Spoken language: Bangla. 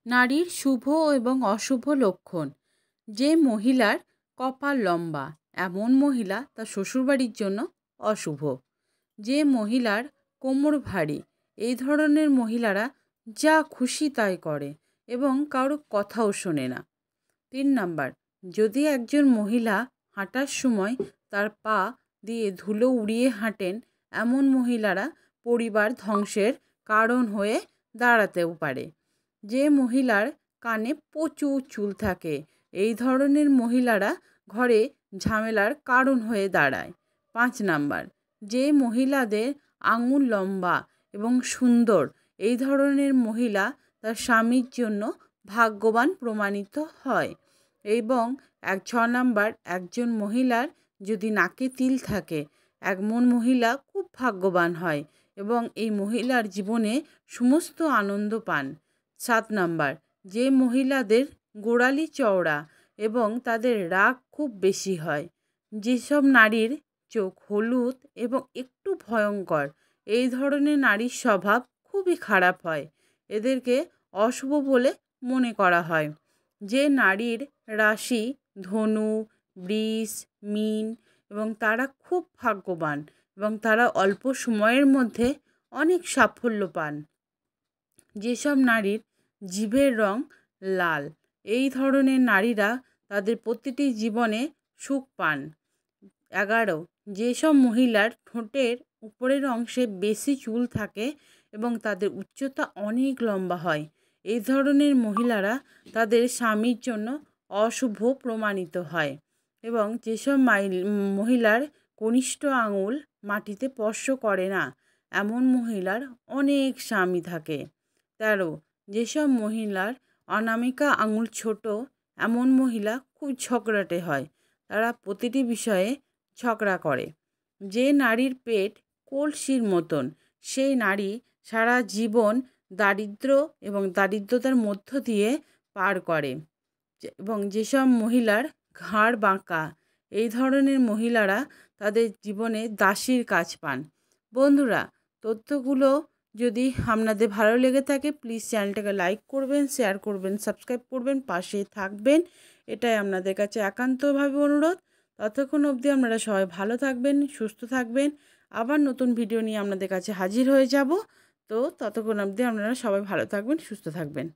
নারীর শুভ এবং অশুভ লক্ষণ। যে মহিলার কপাল লম্বা এমন মহিলা তার শ্বশুরবাড়ির জন্য অশুভ। যে মহিলার কোমর ভারী এই ধরনের মহিলারা যা খুশি তাই করে এবং কারো কথাও শোনে না। 3 নাম্বার, যদি একজন মহিলা হাঁটার সময় তার পা দিয়ে ধুলো উড়িয়ে হাঁটেন এমন মহিলারা পরিবার ধ্বংসের কারণ হয়ে দাঁড়াতেও পারে। যে মহিলার কানে প্রচুর চুল থাকে এই ধরনের মহিলারা ঘরে ঝামেলার কারণ হয়ে দাঁড়ায়। 5 নাম্বার, যে মহিলাদের আঙুল লম্বা এবং সুন্দর এই ধরনের মহিলা তার স্বামীর জন্য ভাগ্যবান প্রমাণিত হয়। এবং 6 নাম্বার, একজন মহিলার যদি নাকে তিল থাকে এমন মহিলা খুব ভাগ্যবান হয় এবং এই মহিলার জীবনে সমস্ত আনন্দ পান। 7 নাম্বার, যে মহিলাদের গোড়ালি চওড়া এবং তাদের রাগ খুব বেশি হয়। যেসব নারীর চোখ হলুদ এবং একটু ভয়ঙ্কর এই ধরনের নারীর স্বভাব খুবই খারাপ হয়, এদেরকে অশুভ বলে মনে করা হয়। যে নারীর রাশি ধনু, বৃষ, মীন এবং তারা খুব ভাগ্যবান এবং তারা অল্প সময়ের মধ্যে অনেক সাফল্য পান। যেসব নারীর জিভের রং লাল এই ধরনের নারীরা তাদের প্রতিটি জীবনে সুখ পান। 11, যেসব মহিলার ঠোঁটের উপরের অংশে বেশি চুল থাকে এবং তাদের উচ্চতা অনেক লম্বা হয় এই ধরনের মহিলারা তাদের স্বামীর জন্য অশুভ প্রমাণিত হয়। এবং যেসব মহিলার কনিষ্ঠ আঙুল মাটিতে স্পর্শ করে না এমন মহিলার অনেক স্বামী থাকে। 13, যেসব মহিলার অনামিকা আঙুল ছোট এমন মহিলা খুব ঝগড়াটে হয়, তারা প্রতিটি বিষয়ে ঝগড়া করে। যে নারীর পেট কলসির মতন সেই নারী সারা জীবন দারিদ্র এবং দারিদ্রতার মধ্য দিয়ে পার করে। এবং যেসব মহিলার ঘাড় বাঁকা এই ধরনের মহিলারা তাদের জীবনে দাসীর কাজ পান। বন্ধুরা, তথ্যগুলো যদি আপনাদের ভালো লেগে থাকে প্লিজ চ্যানেলটাকে লাইক করবেন, শেয়ার করবেন, সাবস্ক্রাইব করবেন, পাশে থাকবেন, এটাই আপনাদের কাছে একান্তভাবে অনুরোধ। ততক্ষণ অবধি আপনারা সবাই ভালো থাকবেন, সুস্থ থাকবেন। আবার নতুন ভিডিও নিয়ে আপনাদের কাছে হাজির হয়ে যাব। তো ততক্ষণ অবধি আপনারা সবাই ভালো থাকবেন, সুস্থ থাকবেন।